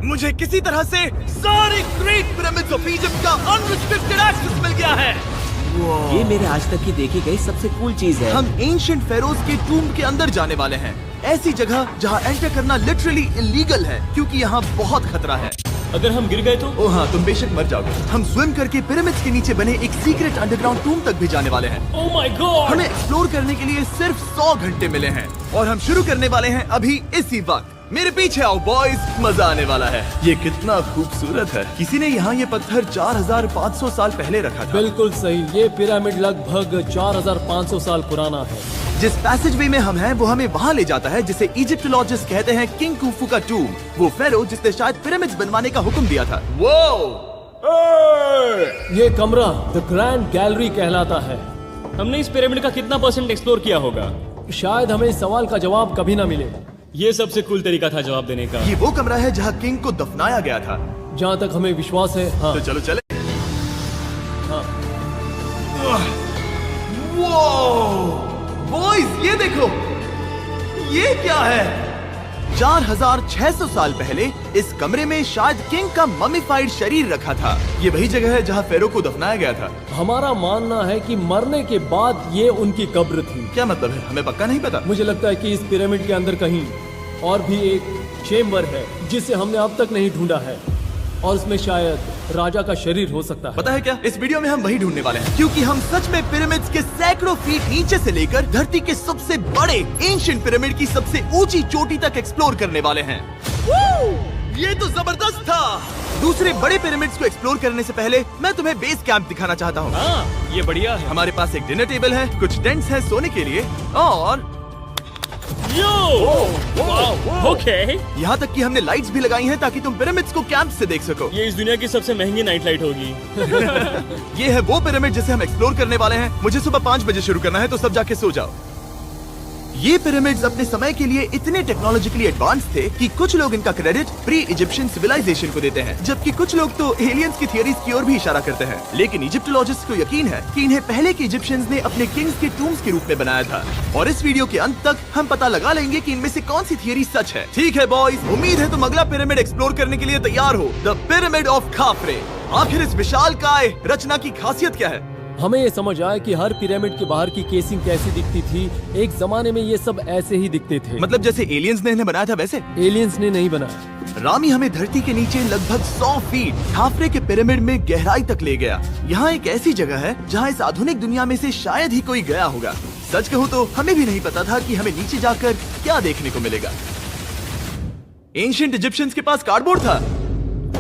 मुझे किसी तरह से सारे ग्रेट पिरामिड्स ऑफ इजिप्ट का अनरिस्ट्रिक्टेड एक्सेस मिल गया है। ये मेरे आज तक की देखी गई सबसे कूल चीज है। हम एंशिएंट फेरोज के टूम के अंदर जाने वाले हैं, ऐसी जगह जहाँ एंटर करना लिटरली इलीगल है क्योंकि यहाँ बहुत खतरा है। अगर हम गिर गए तो? ओ हाँ, तुम बेशक मर जाओगे। हम स्विम करके पिरामिड्स के नीचे बने एक सीक्रेट अंडरग्राउंड टूम तक भी जाने वाले हैं। Oh my God! हमें एक्सप्लोर करने के लिए सिर्फ 100 घंटे मिले हैं और हम शुरू करने वाले हैं अभी इसी वक्त। मेरे पीछे आओ बॉयज, मजा आने वाला है। ये कितना खूबसूरत है। किसी ने यहाँ ये पत्थर 4500 साल पहले रखा था। बिल्कुल सही, ये पिरामिड लगभग 4500 साल पुराना है। जिस पैसेज वे में हम हैं वो हमें वहाँ ले जाता है जिसे इजिप्टोलॉजिस्ट कहते हैं किंग खुफू का टूम, वो फेरो जिसने शायद पिरामिड्स बनवाने का हुक्म दिया था। वो ये कमरा द ग्रैंड गैलरी कहलाता है। हमने इस पिरामिड का कितना % एक्सप्लोर किया होगा? शायद हमें इस सवाल का जवाब कभी ना मिले। ये सबसे कूल तरीका था जवाब देने का। ये वो कमरा है जहाँ किंग को दफनाया गया था। जहाँ तक हमें विश्वास है। हाँ। तो चलो चले। हाँ। बॉयज ये देखो, ये क्या है? 4600 साल पहले इस कमरे में शायद किंग का ममीफाइड शरीर रखा था। ये वही जगह है जहाँ फेरो को दफनाया गया था। हमारा मानना है कि मरने के बाद ये उनकी कब्र थी। क्या मतलब है? हमें पक्का नहीं पता। मुझे लगता है कि इस पिरामिड के अंदर कहीं और भी एक चेम्बर है जिसे हमने अब तक नहीं ढूंढा है और उसमें शायद राजा का शरीर हो सकता है। पता है क्या, इस वीडियो में हम वही ढूंढने वाले हैं क्योंकि हम सच में पिरामिड्स के सैकड़ों फीट नीचे से लेकर धरती के सबसे बड़े एंशिएंट पिरामिड की सबसे ऊंची चोटी तक एक्सप्लोर करने वाले हैं। ये तो जबरदस्त था। दूसरे बड़े पिरामिड्स को एक्सप्लोर करने से पहले मैं तुम्हें बेस कैंप दिखाना चाहता हूँ। हाँ, ये बढ़िया है। हमारे पास एक डिनर टेबल है, कुछ टेंट्स हैं सोने के लिए और ओके। यहाँ तक कि हमने लाइट्स भी लगाई हैं ताकि तुम पिरामिड्स को कैंप से देख सको। ये इस दुनिया की सबसे महंगी नाइट लाइट होगी। ये है वो पिरामिड जिसे हम एक्सप्लोर करने वाले हैं। मुझे सुबह 5 बजे शुरू करना है तो सब जाके सो जाओ। ये पिरामिड्स अपने समय के लिए इतने टेक्नोलॉजिकली एडवांस थे कि कुछ लोग इनका क्रेडिट प्री इजिप्शियन सिविलाइजेशन को देते हैं, जबकि कुछ लोग तो एलियंस की थियरीज की ओर भी इशारा करते हैं। लेकिन इजिप्टोलॉजिस्ट को यकीन है कि इन्हें पहले के इजिप्शियंस ने अपने किंग्स के टूम्स के रूप में बनाया था। और इस वीडियो के अंत तक हम पता लगा लेंगे कि इनमें से कौन सी थियरी सच है। ठीक है बॉयज, उम्मीद है तुम अगला पिरामिड एक्सप्लोर करने के लिए तैयार हो, द पिरामिड ऑफ खाफरे। आखिर इस विशालकाय रचना की खासियत क्या है? हमें ये समझ आया कि हर पिरामिड के बाहर की केसिंग कैसी दिखती थी। एक जमाने में ये सब ऐसे ही दिखते थे। मतलब जैसे एलियंस ने इन्हें बनाया था वैसे? एलियंस ने नहीं बनाया। रामी हमें धरती के नीचे लगभग 100 फीट खाफरे के पिरामिड में गहराई तक ले गया। यहाँ एक ऐसी जगह है जहाँ इस आधुनिक दुनिया में से शायद ही कोई गया होगा। सच कहूँ तो हमें भी नहीं पता था कि हमें नीचे जाकर क्या देखने को मिलेगा। एंशिएंट इजिप्शियंस के पास कार्डबोर्ड था।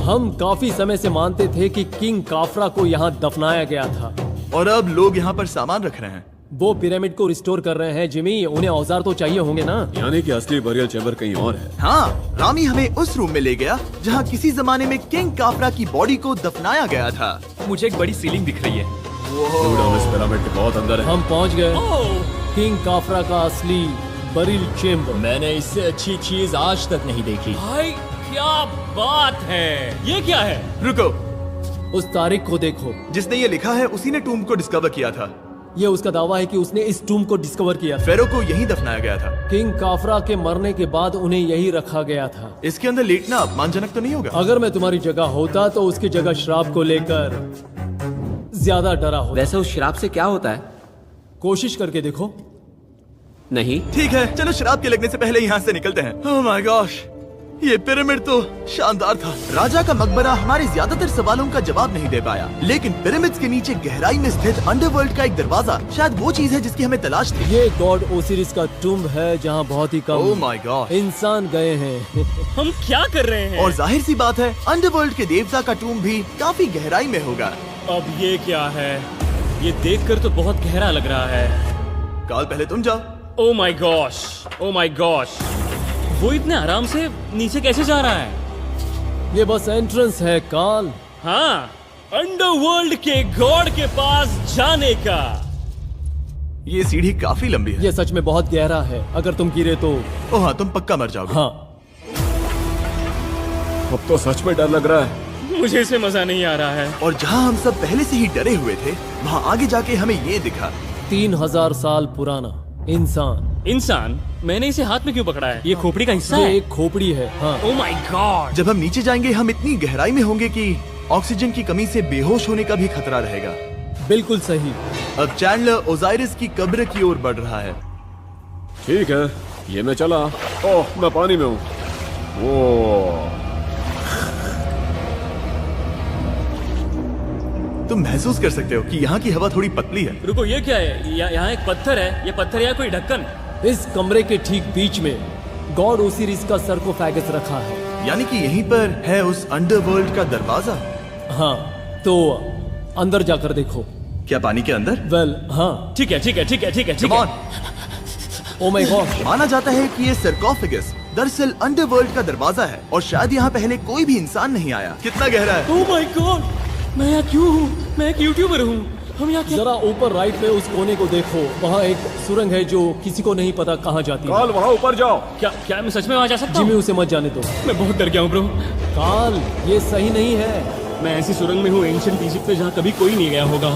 हम काफी समय से मानते थे कि किंग काफरा को यहाँ दफनाया गया था और अब लोग यहाँ पर सामान रख रहे हैं। वो पिरामिड को रिस्टोर कर रहे हैं। जिमी, उन्हें औजार तो चाहिए होंगे ना? यानी कि असली बरियल चैम्बर कहीं और है। हाँ, रामी हमें उस रूम में ले गया जहाँ किसी जमाने में किंग काफरा की बॉडी को दफनाया गया था। मुझे एक बड़ी सीलिंग दिख रही है। हम इस पिरामिड के बहुत अंदर है। हम पहुँच गए किंग काफरा का असली बरियल चेम्बर। मैंने इससे अच्छी चीज आज तक नहीं देखी। भाई क्या बात है! ये क्या है? रुको, उस तारीख को देखो। जिसने ये लिखा है उसी ने टूम को डिस्कवर किया था। ये उसका दावा है कि उसने इस टूम को डिस्कवर किया था। फेरो को यहीं दफनाया गया था। किंग काफरा के मरने के बाद उन्हें यही रखा गया था। इसके अंदर लेटना अपमानजनक तो नहीं होगा? अगर मैं तुम्हारी जगह होता तो उसकी जगह शराब को लेकर ज्यादा डरा होता। वैसे उस शराब से क्या होता है? कोशिश करके देखो। नहीं। ठीक है, चलो शराब के लगने से पहले यहाँ से निकलते हैं। ओह माय गॉश, ये पिरामिड तो शानदार था। राजा का मकबरा हमारे ज्यादातर सवालों का जवाब नहीं दे पाया, लेकिन पिरामिड्स के नीचे गहराई में स्थित अंडरवर्ल्ड का एक दरवाजा शायद वो चीज है जिसकी हमें तलाश थी। ये गॉड ओसिरिस का टूम्ब है जहाँ बहुत ही कम ओह माय गॉड इंसान गए हैं। हम क्या कर रहे हैं? और जाहिर सी बात है अंडरवर्ल्ड के देवता का टूम्ब भी काफी गहराई में होगा। अब ये क्या है? ये देखकर तो बहुत गहरा लग रहा है। काल, पहले तुम जाओ। Oh my gosh, oh my gosh, वो इतने आराम से नीचे कैसे जा रहा है? ये बस एंट्रेंस है काल। हाँ, अंडरवर्ल्ड के गॉड के पास जाने का। ये सीढ़ी काफी लंबी है। ये सच में बहुत गहरा है। अगर तुम गिरे तो ओह हाँ, तुम पक्का मर जाओगे। हाँ। अब तो सच में डर लग रहा है। मुझे इसमें मजा नहीं आ रहा है। और जहाँ हम सब पहले से ही डरे हुए थे, वहाँ आगे जाके हमें ये दिखा। 3000 साल पुराना इंसान इंसान, मैंने इसे हाथ में क्यों पकड़ा है? ये खोपड़ी का हिस्सा ये है। एक खोपड़ी है। हाँ, ओ माय गॉड। जब हम नीचे जाएंगे हम इतनी गहराई में होंगे कि ऑक्सीजन की कमी से बेहोश होने का भी खतरा रहेगा। बिल्कुल सही। अब चैंडलर ओजाइरिस की कब्र की ओर बढ़ रहा है। ठीक है, ये मैं चला। ओह, मैं पानी में हूँ। वो तुम महसूस कर सकते हो कि यहाँ की हवा थोड़ी पतली है। रुको, ये क्या है? यहाँ एक पत्थर है। ये पत्थर या कोई ढक्कन? इस कमरे के ठीक बीच में गॉड ओसिरिस का सरकोफेगस रखा है। यानी कि यहीं पर है उस अंडरवर्ल्ड का दरवाजा। हाँ, तो अंदर जाकर देखो। क्या पानी के अंदर? वेल, हाँ। ठीक है, ठीक है, ठीक है, ठीक है, ठीक Come है। on। Oh my God. माना जाता है कि ये सरकोफेगस दरअसल अंडरवर्ल्ड का दरवाजा है और शायद यहाँ पहले कोई भी इंसान नहीं आया। कितना गहरा है? ओ माय गॉड, मैं यहाँ क्यों हूँ? मैं एक यूट्यूबर हूँ। हम यहाँ क्या? जरा ऊपर राइट में उस कोने को देखो, वहाँ एक सुरंग है जो किसी को नहीं पता कहाँ जाती है। काल, वहाँ ऊपर जाओ। क्या मैं सच में वहाँ जा सकता जिमी, हूँ? उसे मत जाने दो। मैं बहुत डर गया हूँ ब्रो। काल, ये सही नहीं है। मैं ऐसी सुरंग में हूँ एंशिएंट इजिप्ट में जहाँ कभी कोई नहीं गया होगा।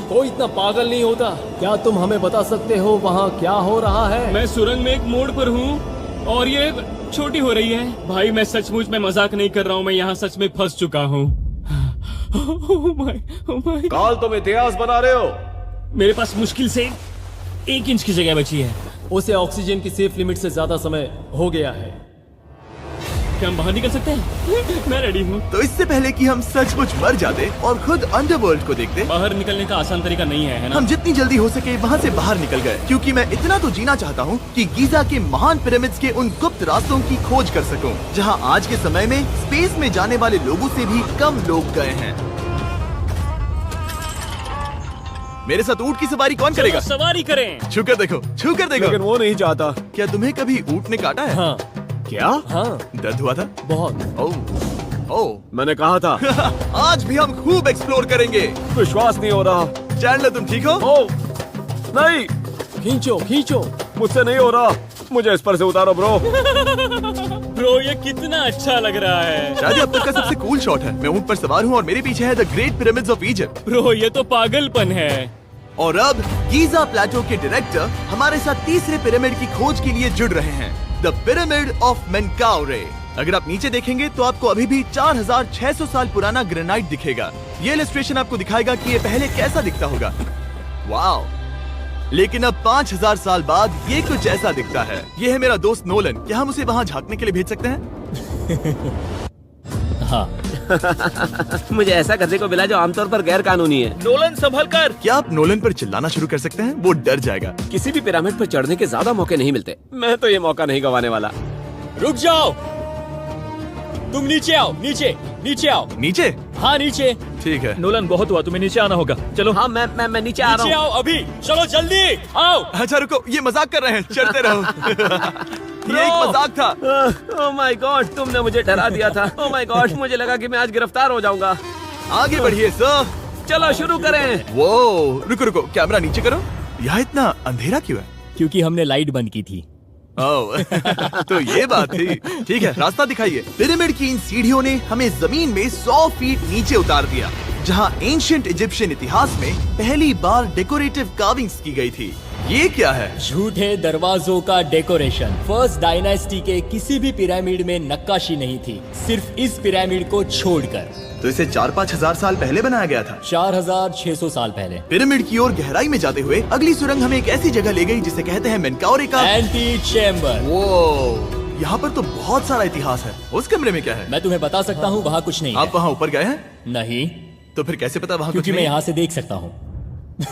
कोई इतना पागल नहीं होता। क्या तुम हमें बता सकते हो वहाँ क्या हो रहा है? मैं सुरंग में एक मोड़ पर हूँ और ये छोटी हो रही है। भाई मैं सचमुच में मजाक नहीं कर रहा हूँ, मैं यहाँ सच में फंस चुका हूँ। Oh my। काल, तुम इतिहास बना रहे हो। मेरे पास मुश्किल से 1 इंच की जगह बची है। उसे ऑक्सीजन की सेफ लिमिट से ज्यादा समय हो गया है। क्या हम बाहर निकल सकते हैं? मैं रेडी हूँ। तो इससे पहले कि हम सचमुच मर जाते और खुद अंडरवर्ल्ड को देखते, बाहर निकलने का आसान तरीका नहीं है ना? हम जितनी जल्दी हो सके वहाँ से बाहर निकल गए, क्योंकि मैं इतना तो जीना चाहता हूँ कि गीजा के महान पिरामिड्स के उन गुप्त रास्तों की खोज कर सकूं, जहाँ आज के समय में स्पेस में जाने वाले लोगों से भी कम लोग गए हैं। मेरे साथ ऊंट की सवारी कौन करेगा? चलो सवारी करें। छूकर देखो, छूकर देखो। लेकिन वो नहीं चाहता। क्या तुम्हें कभी ऊंट ने काटा है? हाँ, क्या? हाँ, दर्द हुआ था? बहुत। ओह, ओह। मैंने कहा था। आज भी हम खूब एक्सप्लोर करेंगे। विश्वास नहीं हो रहा। चैंडलर, तुम ठीक हो? ओह, नहीं, खींचो, खींचो। मुझसे नहीं हो रहा। मुझे इस पर से उतारो ब्रो। ब्रो ये कितना अच्छा लग रहा है। शायद ये अब तक का सबसे कूल शॉट है। मैं ऊंट पर सवार हूँ और मेरे पीछे है the great pyramids of Egypt. Bro ये तो पागलपन है। और अब गीजा प्लेटो के डायरेक्टर हमारे साथ तीसरे पिरामिड की खोज के लिए जुड़ रहे हैं, द पिरामिड ऑफ मेनकाउरे। अगर आप नीचे देखेंगे तो आपको अभी भी 4600 साल पुराना ग्रेनाइट दिखेगा। ये इलस्ट्रेशन आपको दिखाएगा कि ये पहले कैसा दिखता होगा। वाओ! लेकिन अब 5000 साल बाद ये कुछ ऐसा दिखता है। ये है मेरा दोस्त नोलन। क्या हम उसे वहाँ झांकने के लिए भेज सकते हैं? हाँ। मुझे ऐसा करने को मिला जो आमतौर पर गैर कानूनी है। नोलन संभल कर। क्या आप नोलन पर चिल्लाना शुरू कर सकते हैं? वो डर जाएगा। किसी भी पिरामिड पर चढ़ने के ज्यादा मौके नहीं मिलते। मैं तो ये मौका नहीं गंवाने वाला। रुक जाओ, तुम नीचे आओ। नीचे नीचे आओ। नीचे? हाँ नीचे। ठीक है। नोलन बहुत हुआ, तुम्हें नीचे आना होगा। चलो। हाँ, मैं नीचे आ नीचे रहा हूँ। आओ अभी। चलो जल्दी आओ। अच्छा रुको, ये मजाक कर रहे हैं, चढ़ते रहो। ये एक मजाक था। ओह माय गॉड, तुमने मुझे डरा दिया था। ओह माय गॉड, मुझे लगा कि मैं आज गिरफ्तार हो जाऊंगा। आगे बढ़िए सर। चलो शुरू करें। वो रुको रुको, कैमरा नीचे करो। यहाँ इतना अंधेरा क्यों है? क्योंकि हमने लाइट बंद की थी। ओह, तो ये बात थी। ठीक है, रास्ता दिखाइए। पिरामिड की इन सीढ़ियों ने हमें जमीन में 100 फीट नीचे उतार दिया, जहाँ एंशिएंट इजिप्शियन इतिहास में पहली बार डेकोरेटिव कार्विंग्स की गई थी। ये क्या है? झूठे दरवाजों का डेकोरेशन। फर्स्ट डायनेस्टी के किसी भी पिरामिड में नक्काशी नहीं थी, सिर्फ इस पिरामिड को छोड़कर। तो इसे 4-5 हजार साल पहले बनाया गया था। 4600 साल पहले। पिरामिड की ओर गहराई में जाते हुए अगली सुरंग हमें एक ऐसी जगह ले गई जिसे कहते हैं मेनकाउरे का एंटी चेम्बर। वो यहाँ पर तो बहुत सारा इतिहास है। उस कमरे में क्या है? मैं तुम्हें बता सकता हूँ, वहाँ कुछ नहीं आप है। वहाँ ऊपर गए हैं? नहीं, तो फिर कैसे पता वहाँ कुछ क्योंकि मैं नहीं? यहाँ से देख सकता हूँ।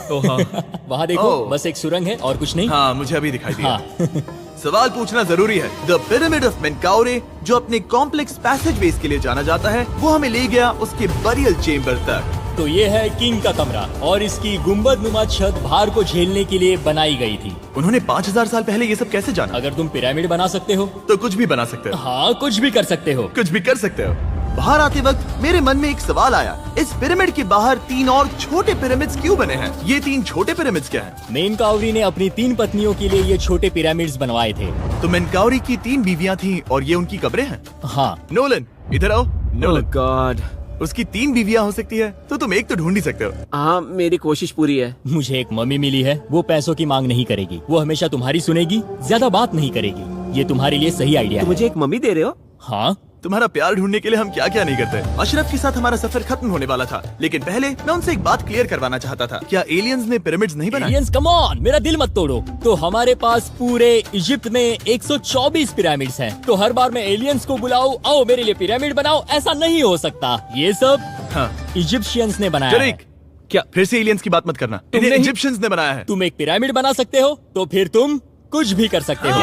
वहाँ देखो, ओह। बस एक सुरंग है और कुछ नहीं। हाँ, मुझे अभी दिखाई दिया। हाँ। सवाल पूछना जरूरी है। द पिरामिड ऑफ मेनकाउरे, जो अपने कॉम्प्लेक्स पैसेजवेज के लिए जाना जाता है, वो हमें ले गया उसके बरियल चेम्बर तक। तो ये है किंग का कमरा और इसकी गुम्बद नुमा छत भार को झेलने के लिए बनाई गई थी। उन्होंने 5000 साल पहले ये सब कैसे जाना? अगर तुम पिरामिड बना सकते हो तो कुछ भी बना सकते हो। हाँ, कुछ भी कर सकते हो। कुछ भी कर सकते हो। बाहर आते वक्त मेरे मन में एक सवाल आया, इस पिरामिड के बाहर 3 और छोटे पिरामिड्स क्यों बने हैं? ये 3 छोटे पिरामिड्स क्या हैं? मेनकाउरी ने अपनी 3 पत्नियों के लिए ये छोटे पिरामिड्स बनवाए थे। तो मेनकाउरी की 3 बीवियां थीं और ये उनकी कब्रें हैं। हाँ। नोलन, इधर आओ। ओह नोलन, गॉड, उसकी 3 बीवियां हो सकती है, तो तुम एक तो ढूंढ ही सकते हो। हाँ, मेरी कोशिश पूरी है। मुझे एक मम्मी मिली है, वो पैसों की मांग नहीं करेगी, वो हमेशा तुम्हारी सुनेगी, ज्यादा बात नहीं करेगी। ये तुम्हारे लिए सही आइडिया तो है। मुझे एक मम्मी दे रहे हो? हाँ, तुम्हारा प्यार ढूंढने के लिए हम क्या क्या नहीं करते। अशरफ के साथ हमारा सफर खत्म होने वाला था, लेकिन पहले मैं उनसे एक बात क्लियर करवाना चाहता था। क्या एलियंस ने पिरामिड्स नहीं बनाए? एलियंस कम ऑन, मेरा दिल मत तोड़ो। तो हमारे पास पूरे इजिप्ट में 124 पिरामिड्स हैं। तो हर बार मैं एलियंस को बुलाऊं, आओ मेरे लिए पिरामिड बनाओ, ऐसा नहीं हो सकता। ये सब हाँ, इजिप्शियंस ने बनाया है। जरीक, क्या फिर से एलियंस की बात मत करना। इन्हें नहीं- इजिप्शियंस ने बनाया है। तुम एक पिरामिड बना सकते हो, तो फिर तुम कुछ भी कर सकते हो।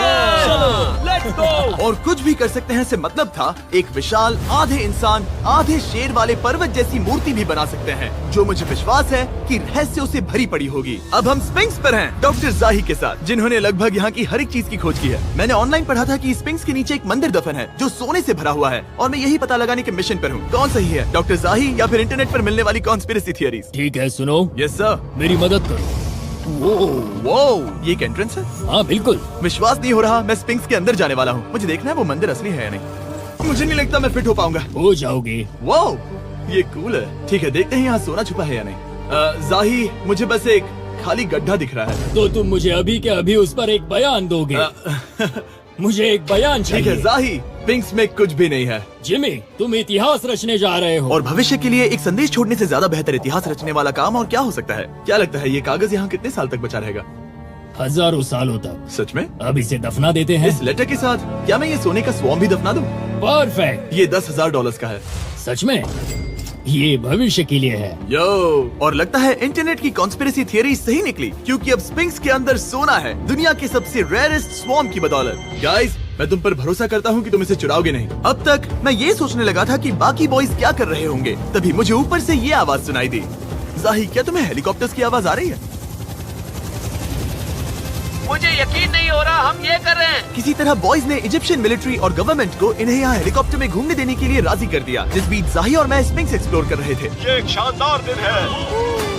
Let's go. और कुछ भी कर सकते हैं से मतलब था एक विशाल आधे इंसान आधे शेर वाले पर्वत जैसी मूर्ति भी बना सकते हैं, जो मुझे विश्वास है कि रहस्यों से भरी पड़ी होगी। अब हम स्पिंक्स पर हैं, डॉक्टर जाही के साथ, जिन्होंने लगभग यहाँ की हर एक चीज की खोज की है। मैंने ऑनलाइन पढ़ा था कि स्पिंक्स के नीचे एक मंदिर दफन है जो सोने से भरा हुआ है, और मैं यही पता लगाने के मिशन पर हूँ। कौन सही है, डॉक्टर जाही या फिर इंटरनेट पर मिलने वाली कॉन्स्पिरेसी थियरीज? ठीक है, सुनो, यस सर। मेरी मदद करो। वो ये एक एंट्रेंस है? हाँ बिल्कुल। विश्वास नहीं हो रहा, मैं स्पिंक्स के अंदर जाने वाला हूँ। मुझे देखना है वो मंदिर असली है या नहीं। मुझे नहीं लगता मैं फिट हो पाऊंगा। हो जाओगे। वो ये कूल है। ठीक है, देखते हैं यहाँ सोना छुपा है या नहीं। जाही, मुझे बस एक खाली गड्ढा दिख रहा है। तो तुम मुझे अभी के अभी उस पर एक बयान दोगे? मुझे एक बयान ठीक है चाहिए। जाही, स्पिंक्स में कुछ भी नहीं है। जिमी, तुम इतिहास रचने जा रहे हो। और भविष्य के लिए एक संदेश छोड़ने से ज्यादा बेहतर इतिहास रचने वाला काम और क्या हो सकता है? क्या लगता है ये कागज यहाँ कितने साल तक बचा रहेगा? हजारों सालों तक। सच में? अब इसे दफना देते हैं। इस लेटर के साथ क्या मैं ये सोने का स्वॉर्म भी दफना दूं? परफेक्ट। ये $10,000 का है। सच में? ये भविष्य के लिए है। यो, और लगता है इंटरनेट की कॉन्स्पिरेसी थियरी सही निकली, क्योंकि अब स्पिंक्स के अंदर सोना है, दुनिया के सबसे रेयरेस्ट स्वॉर्म की बदौलत। गाइस, मैं तुम पर भरोसा करता हूँ कि तुम इसे चुराओगे नहीं। अब तक मैं ये सोचने लगा था कि बाकी बॉयज क्या कर रहे होंगे, तभी मुझे ऊपर से ये आवाज सुनाई दी। जाही, क्या तुम्हें हेलीकॉप्टर्स की आवाज आ रही है? मुझे यकीन नहीं हो रहा हम ये कर रहे हैं। किसी तरह बॉयज ने इजिप्शियन मिलिट्री और गवर्नमेंट को इन्हें यहाँ हेलीकॉप्टर में घूमने देने के लिए राजी कर दिया, जिस बीच जाही और मैं स्पिंक्स एक्सप्लोर कर रहे थे। ये एक शानदार दिन है।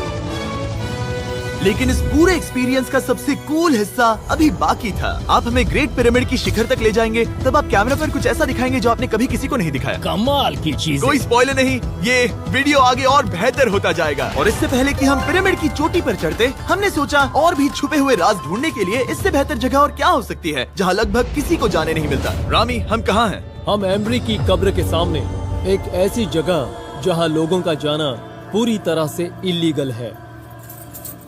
लेकिन इस पूरे एक्सपीरियंस का सबसे कूल हिस्सा अभी बाकी था। आप हमें ग्रेट पिरामिड की शिखर तक ले जाएंगे, तब आप कैमरा पर कुछ ऐसा दिखाएंगे जो आपने कभी किसी को नहीं दिखाया। कमाल की चीज। कोई स्पॉइलर नहीं, ये वीडियो आगे और बेहतर होता जाएगा। और इससे पहले कि हम पिरामिड की चोटी पर चढ़ते, हमने सोचा और भी छुपे हुए राज ढूंढने के लिए इससे बेहतर जगह और क्या हो सकती है, जहाँ लगभग किसी को जाने नहीं मिलता। रामी, हम कहाँ हैं? हम एम्ब्री की कब्र के सामने, एक ऐसी जगह जहां लोगों का जाना पूरी तरह से इलीगल है।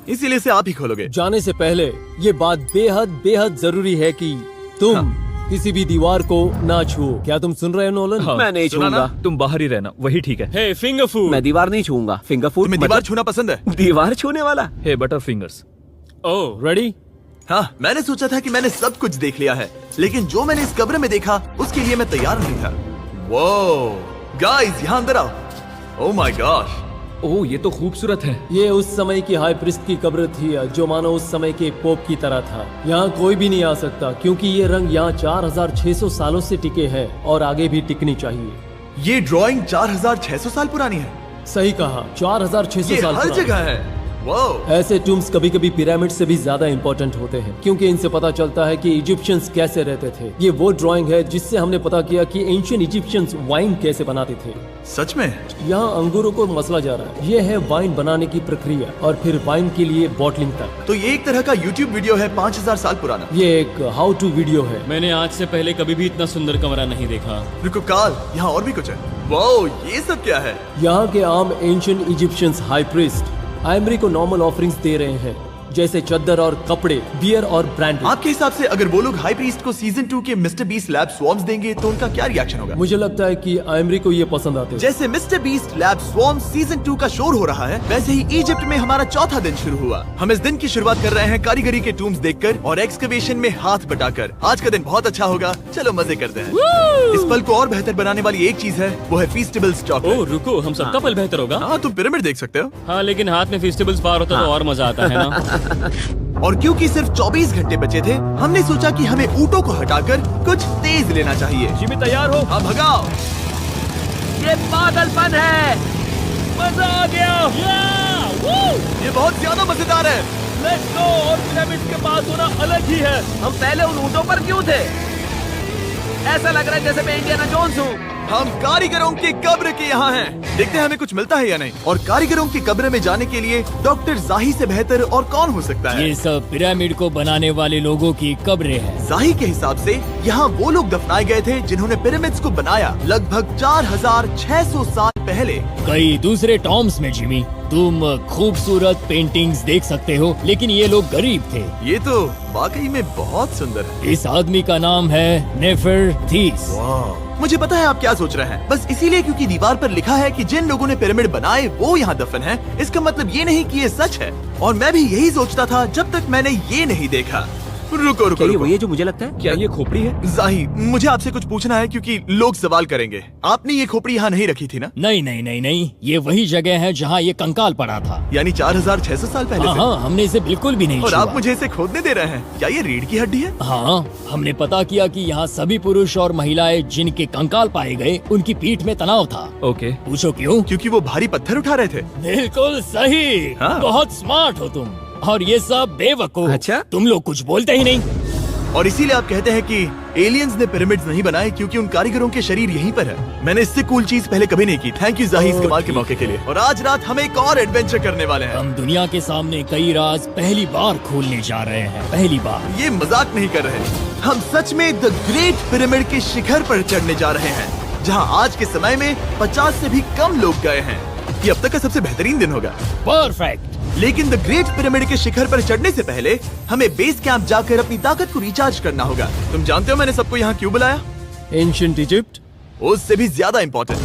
इसीलिए से आप ही खोलोगे। जाने से पहले ये बात बेहद बेहद जरूरी है कि तुम किसी भी दीवार को ना छुओ। क्या तुम सुन रहे हो नोलन? मैं नहीं सुना ना? छूऊंगा। तुम बाहर ही रहना, वही ठीक है। हे फिंगर फूड। मैं दीवार नहीं छूऊंगा। फिंगर फूड तुम्हें दीवार छूना पसंद है? दीवार छूने वाला? हे बटर फिंगर्स। ओह, रेडी? हाँ, मैंने सोचा था कि मैंने सब कुछ देख लिया है, लेकिन जो मैंने इस कब्र में देखा उसके लिए मैं तैयार नहीं था। वो गाइस, यहाँ अंदर आओ। ओह माय गॉश, ओह, ये तो खूबसूरत है। ये उस समय की हाई प्रिस्ट की कब्र थी, जो मानो उस समय के पोप की तरह था। यहाँ कोई भी नहीं आ सकता, क्योंकि ये रंग यहाँ 4600 सालों से टिके हैं और आगे भी टिकनी चाहिए। ये ड्राइंग 4600 साल पुरानी है। सही कहा, 4600 ये साल हर पुरानी। जगह है। वो ऐसे टूम्स कभी कभी पिरामिड से भी ज्यादा इंपॉर्टेंट होते हैं, क्योंकि इनसे पता चलता है कि इजिप्शियंस कैसे रहते थे। ये वो ड्राइंग है जिससे हमने पता किया कि एंशियंट इजिप्शियंस वाइन कैसे बनाते थे। सच में? यहाँ अंगूरों को मसला जा रहा है। ये है वाइन बनाने की प्रक्रिया और फिर वाइन के लिए बॉटलिंग तक। तो ये एक तरह का YouTube वीडियो है 5000 साल पुराना। ये एक हाउ टू वीडियो है। मैंने आज से पहले कभी भी इतना सुंदर कमरा नहीं देखा। रुको काल, यहाँ और भी कुछ है। वो ये सब क्या है? यहाँ के आम एंशियंट इजिप्शियंस हाई प्रीस्ट आइमरी को नॉर्मल ऑफरिंग्स दे रहे हैं, जैसे चद्दर और कपड़े, बियर और ब्रांड। आपके हिसाब से अगर वो लोग हाई प्रीस्ट को सीजन 2 के मिस्टर बीस्ट लैब स्वॉर्म्स देंगे तो उनका क्या रिएक्शन होगा? मुझे लगता है कि आइमरी को ये पसंद आते हैं। जैसे मिस्टर बीस्ट लैब स्वॉर्म्स सीजन 2 का शोर हो रहा है, वैसे ही इजिप्ट में हमारा चौथा दिन शुरू हुआ। हम इस दिन की शुरुआत कर रहे हैं कारीगरी के टूम्स देखकर और एक्सकवेशन में हाथ बटाकर। आज का दिन बहुत अच्छा होगा, चलो मजे करते हैं। इस पल को और बेहतर बनाने वाली एक चीज है, वो है फीस्टेबल्स ओह चॉकलेट। रुको, हम सबका पल बेहतर होगा। हाँ, तुम पिरामिड देख सकते हो। हाँ, लेकिन हाथ में फेस्टिवल्स बार होता तो और मजा आता है ना। और क्योंकि सिर्फ 24 घंटे बचे थे, हमने सोचा कि हमें ऊँटों को हटाकर कुछ तेज लेना चाहिए। जिमी तैयार हो? हाँ, भगाओ। ये पागलपन है। मजा आ गया। ये बहुत ज्यादा मजेदार है। Let's go. और पिरामिड के पास होना अलग ही है। हम पहले उन ऊँटों पर क्यों थे? ऐसा लग रहा है जैसे मैं इंडियाना जोन्स हूँ। हम कारीगरों की कब्र के यहाँ हैं। देखते हैं हमें कुछ मिलता है या नहीं। और कारीगरों की कब्र में जाने के लिए डॉक्टर जाही से बेहतर और कौन हो सकता है। ये सब पिरामिड को बनाने वाले लोगों की कब्रें हैं। जाही के हिसाब से यहाँ वो लोग दफनाए गए थे जिन्होंने पिरामिड्स को बनाया लगभग 4600 साल पहले। कई दूसरे टॉम्स में जिमी, तुम खूबसूरत पेंटिंग्स देख सकते हो, लेकिन ये लोग गरीब थे। ये तो वाकई में बहुत सुंदर है। इस आदमी का नाम है नेफरथीस। मुझे पता है आप क्या सोच रहे हैं, बस इसीलिए क्योंकि दीवार पर लिखा है कि जिन लोगों ने पिरामिड बनाए वो यहाँ दफन है, इसका मतलब ये नहीं कि ये सच है। और मैं भी यही सोचता था जब तक मैंने ये नहीं देखा। रुको रुको क्या ये रुको। वही है जो मुझे लगता है? क्या ये खोपड़ी है? जाही, मुझे आपसे कुछ पूछना है क्योंकि लोग सवाल करेंगे। आपने ये खोपड़ी यहाँ नहीं रखी थी ना? नहीं नहीं नहीं नहीं, ये वही जगह है जहाँ ये कंकाल पड़ा था। यानी 4600 साल पहले हाँ से? हाँ, हमने इसे बिल्कुल भी नहीं और छुआ। आप मुझे इसे खोदने दे रहे हैं? क्या ये रीढ़ की हड्डी है? हाँ, हमने पता किया कि यहाँ सभी पुरुष और महिलाएं जिनके कंकाल पाए गए उनकी पीठ में तनाव था। ओके। पूछो क्यों? क्योंकि वो भारी पत्थर उठा रहे थे। बिल्कुल सही। हाँ। बहुत स्मार्ट हो तुम। और ये सब बेवकूफ। अच्छा? तुम लोग कुछ बोलते ही नहीं। और इसीलिए आप कहते हैं कि एलियंस ने पिरामिड्स नहीं बनाए क्योंकि उन कारीगरों के शरीर यहीं पर है। मैंने इससे कूल चीज पहले कभी नहीं की। थैंक यू जाही इस कमाल के मौके के लिए। और आज रात हम एक और एडवेंचर करने वाले हैं। हम दुनिया के सामने कई राज पहली बार खोलने जा रहे हैं। पहली बार। ये मजाक नहीं कर रहे। हम सच में द ग्रेट पिरामिड के शिखर पर चढ़ने जा रहे हैं, जहां आज के समय में 50 से भी कम लोग गए हैं। ये अब तक का सबसे बेहतरीन दिन होगा। परफेक्ट। लेकिन द ग्रेट पिरामिड के शिखर पर चढ़ने से पहले हमें बेस कैंप जाकर अपनी ताकत को रिचार्ज करना होगा। तुम जानते हो मैंने सबको यहाँ क्यों बुलाया? Ancient Egypt. उससे भी ज्यादा इम्पोर्टेंट,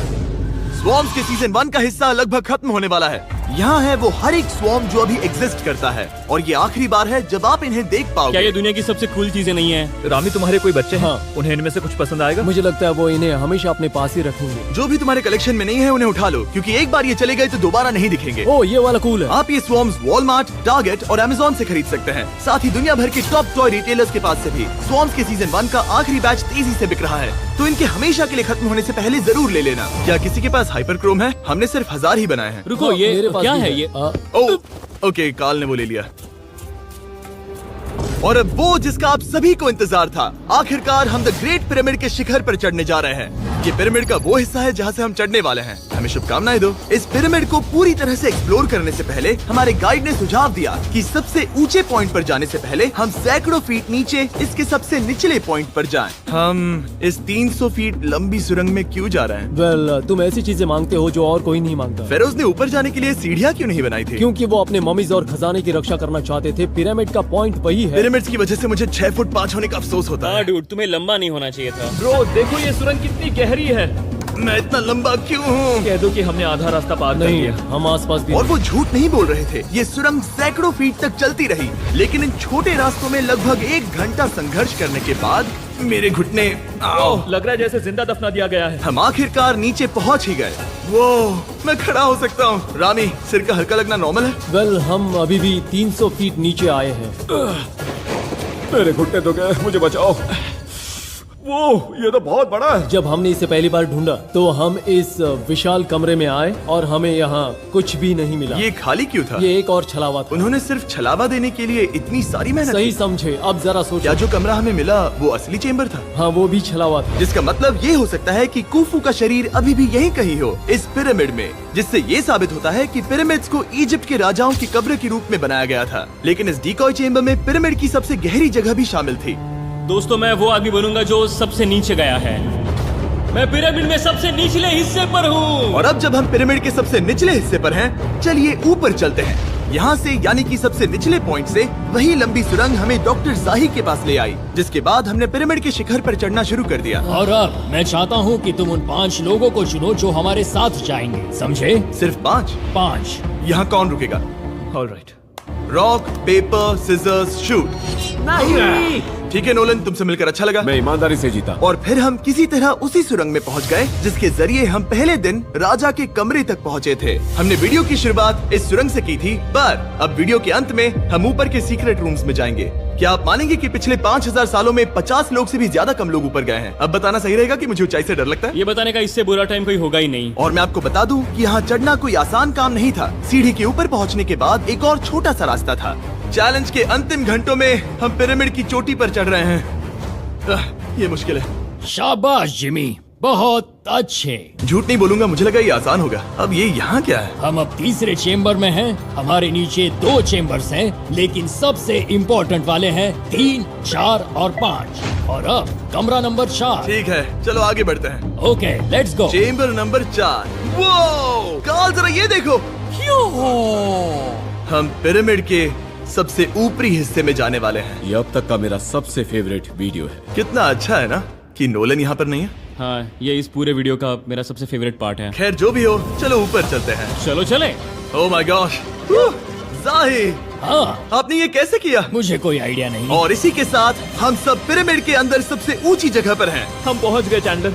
स्वॉर्म्स के सीजन 1 का हिस्सा लगभग खत्म होने वाला है। यहाँ है वो हर एक स्वॉर्म जो अभी एग्जिस्ट करता है, और ये आखिरी बार है जब आप इन्हें देख क्या पाओगे। ये दुनिया की सबसे कूल चीजें नहीं है? रामी, तुम्हारे कोई बच्चे हैं? हाँ। उन्हें इनमें से कुछ पसंद आएगा? मुझे लगता है वो इन्हें हमेशा अपने पास ही रखेंगे। जो भी तुम्हारे कलेक्शन में नहीं है उन्हें उठा लो, क्योंकि एक बार ये चले गए तो दोबारा नहीं दिखेंगे। ओ, ये वाला कूल है। आप ये स्वॉर्म्स वॉलमार्ट, टारगेट और अमेज़न से खरीद सकते हैं। साथ ही दुनिया भर के टॉप टॉय रिटेलर्स के पास से भी। स्वॉर्म्स के सीजन 1 का आखिरी बैच तेजी से बिक रहा है, तो इनके हमेशा के लिए खत्म होने से पहले जरूर ले लेना। क्या किसी के पास हाइपर क्रोम है? हमने सिर्फ 1000 ही बनाए हैं। रुको, हाँ, ये मेरे पास क्या भी है ये? ओके, काल ने वो ले लिया। और अब वो जिसका आप सभी को इंतजार था, आखिरकार हम द ग्रेट पिरामिड के शिखर पर चढ़ने जा रहे हैं। ये पिरामिड का वो हिस्सा है जहाँ से हम चढ़ने वाले हैं। हमें शुभकामनाएं दो। इस पिरामिड को पूरी तरह से एक्सप्लोर करने से पहले हमारे गाइड ने सुझाव दिया कि सबसे ऊंचे पॉइंट पर जाने से पहले हम सैकड़ों फीट नीचे इसके सबसे निचले पॉइंट पर जाएं। हम इस 300 फीट लंबी सुरंग में क्यों जा रहे हैं? वेल, तुम ऐसी चीजें मांगते हो जो और कोई नहीं मांगता। फेरोज ने ऊपर जाने के लिए सीढ़ियाँ क्यों नहीं बनाई थी? क्योंकि वो अपने ममीज और खजाने की रक्षा करना चाहते थे। पिरामिड का पॉइंट वही है। पिरामिड्स की वजह से मुझे 6 फुट 5 होने का अफसोस होता हाँ है। डूड, तुम्हें लंबा नहीं होना चाहिए था। ब्रो, देखो ये सुरंग कितनी गहरी है। मैं इतना लंबा क्यों हूँ? कह दो कि हमने आधा रास्ता पार कर नहीं, लिया। हम आसपास भी और वो झूठ नहीं बोल रहे थे। ये सुरंग सैकड़ों फीट तक चलती रही, लेकिन इन छोटे रास्तों में लगभग 1 घंटा संघर्ष करने के बाद मेरे घुटने ओह, लग रहा है जैसे जिंदा दफना दिया गया है। हम आखिरकार नीचे पहुंच ही गए। वो मैं खड़ा हो सकता हूँ। रामी, सिर का हल्का लगना नॉर्मल है? वेल, हम अभी भी 300 फीट नीचे आए हैं। मेरे घुटने तो गए, मुझे बचाओ। वो ये तो बहुत बड़ा है। जब हमने इसे पहली बार ढूंढा तो हम इस विशाल कमरे में आए और हमें यहाँ कुछ भी नहीं मिला। ये खाली क्यों था? ये एक और छलावा था। उन्होंने सिर्फ छलावा देने के लिए इतनी सारी मेहनत सही की। समझे। अब जरा क्या सोचो। जो कमरा हमें मिला वो असली चेम्बर था? हाँ, वो भी छलावा था। जिसका मतलब ये हो सकता है कि कुफू का शरीर अभी भी यहीं कहीं हो, इस पिरामिड में, जिससे ये साबित होता है कि पिरामिड्स को इजिप्ट के राजाओं की कब्र के रूप में बनाया गया था। लेकिन इस डिकॉय चेम्बर में पिरामिड की सबसे गहरी जगह भी शामिल थी। दोस्तों, मैं वो आदमी बनूंगा जो सबसे नीचे गया है। मैं पिरामिड में सबसे निचले हिस्से पर हूँ। और अब जब हम पिरामिड के सबसे निचले हिस्से पर हैं, चलिए ऊपर चलते हैं। यहाँ से यानी कि सबसे निचले पॉइंट से वही लंबी सुरंग हमें डॉक्टर जाही के पास ले आई, जिसके बाद हमने पिरामिड के शिखर पर चढ़ना शुरू कर दिया। और अब मैं चाहता हूँ कि तुम उन 5 लोगों को चुनो जो हमारे साथ जाएंगे, समझे? सिर्फ 5? 5। यहाँ कौन रुकेगा? Alright. Rock, paper, scissors, shoot. नहीं। ठीक है नोलन, तुमसे मिलकर अच्छा लगा। मैं ईमानदारी से जीता। और फिर हम किसी तरह उसी सुरंग में पहुंच गए जिसके जरिए हम पहले दिन राजा के कमरे तक पहुंचे थे। हमने वीडियो की शुरुआत इस सुरंग से की थी, पर अब वीडियो के अंत में हम ऊपर के सीक्रेट रूम्स में जाएंगे। क्या आप मानेंगे कि पिछले 5000 सालों में 50 लोग से भी ज्यादा कम लोग ऊपर गए हैं? अब बताना सही रहेगा कि मुझे ऊंचाई से डर लगता है। ये बताने का इससे बुरा टाइम कोई होगा ही नहीं। और मैं आपको बता दूं कि यहाँ चढ़ना कोई आसान काम नहीं था। सीढ़ी के ऊपर पहुँचने के बाद एक और छोटा सा रास्ता था। चैलेंज के अंतिम घंटों में हम पिरामिड की चोटी पर चढ़ रहे हैं। ये मुश्किल है। शाबाश जिमी, बहुत अच्छे। झूठ नहीं बोलूंगा, मुझे लगा ये आसान होगा। अब ये यहाँ क्या है? हम अब तीसरे चेम्बर में हैं। हमारे नीचे 2 चेम्बर्स हैं, लेकिन सबसे इम्पोर्टेंट वाले हैं 3, 4 और 5। और अब कमरा नंबर 4। ठीक है, चलो आगे बढ़ते हैं। Okay, let's go. Chamber number 4। वो कार्ल, जरा ये देखो। हम पिरामिड के सबसे ऊपरी हिस्से में जाने वाले हैं। ये अब तक का मेरा सबसे फेवरेट वीडियो है। कितना अच्छा है ना कि नोलन यहाँ पर नहीं है। हाँ, ये इस पूरे वीडियो का मेरा सबसे फेवरेट पार्ट है। खैर जो भी हो, चलो ऊपर चलते हैं। चलो चले। ओह माय गॉश, जाहिर, हाँ, आपने ये कैसे किया? मुझे कोई आइडिया नहीं। और इसी के साथ हम सब पिरामिड के अंदर सबसे ऊंची जगह पर हैं। हम पहुंच गए चैंडलर।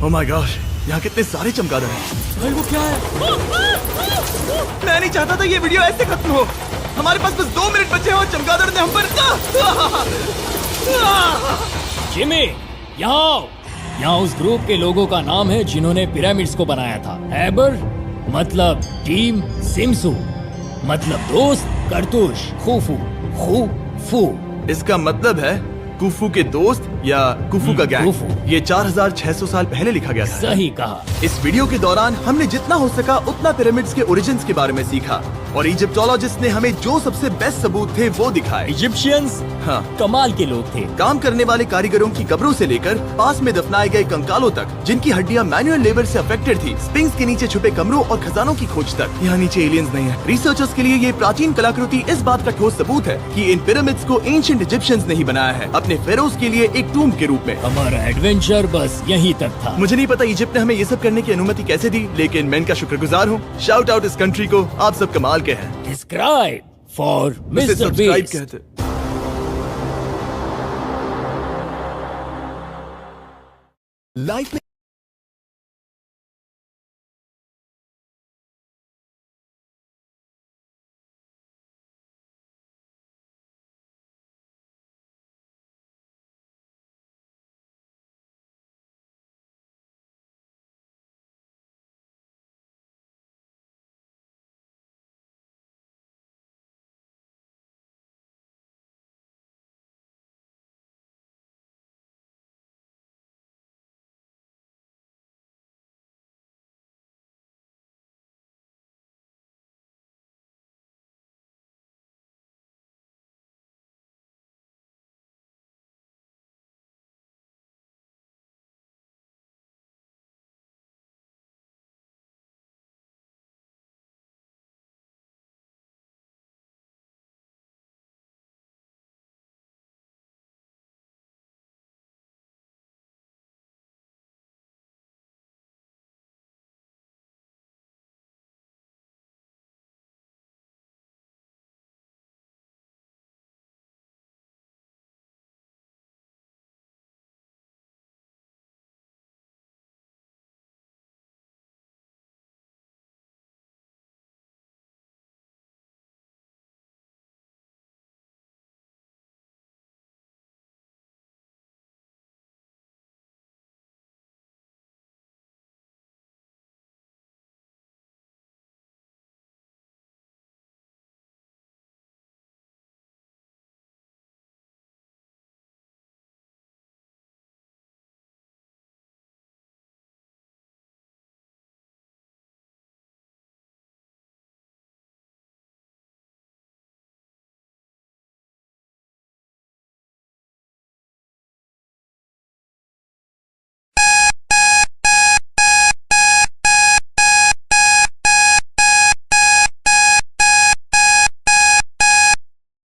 ओह माय गॉश, यहाँ कितने सारे चमगादड़ हैं। भाई वो क्या है? मैं नहीं चाहता था ये वीडियो ऐसे खत्म हो। हमारे पास बस 2 मिनट बचे हैं और चमगादड़ ने हम पर जिमी, यहाँ उस ग्रुप के लोगों का नाम है जिन्होंने पिरामिड्स को बनाया था। एबर मतलब टीम, सिमसू मतलब दोस्त, करतुश, खुफू, खुफू। इसका मतलब है कुफू के दोस्त या कुफू का गैंग। कुफू। ये 4600 साल पहले लिखा गया था। सही कहा। इस वीडियो के दौरान हमने जितना हो सका उतना पिरामिड्स के ओरिजिन्स के बारे में सीखा और इजिप्टोलॉजिस्ट ने हमें जो सबसे बेस्ट सबूत थे वो दिखाए। इजिप्शियंस हाँ, कमाल के लोग थे। काम करने वाले कारीगरों की कब्रों से लेकर पास में दफनाए गए कंकालों तक, जिनकी हड्डियां मैनुअल लेबर से अफेक्टेड थी, स्पिंक्स के नीचे छुपे कमरों और खजानों की खोज तक। यहाँ नीचे एलियंस नहीं है। रिसर्चर्स के लिए ये प्राचीन कलाकृति इस बात का ठोस सबूत है कि इन पिरामिड्स को एंशिएंट इजिप्शियंस ने ही बनाया है, अपने फेरोज के लिए एक टूम्ब के रूप में। हमारा एडवेंचर बस यहीं तक था। मुझे नहीं पता इजिप्ट ने हमें ये सब करने की अनुमति कैसे दी, लेकिन मैं इनका शुक्रगुजार हूँ। शाउट आउट इस कंट्री को, आप सब कमाल के हैं। डिस्क्राइब फॉर इसे मिस्टर सब्सक्राइब बीस्ट। कहते। लाइफ में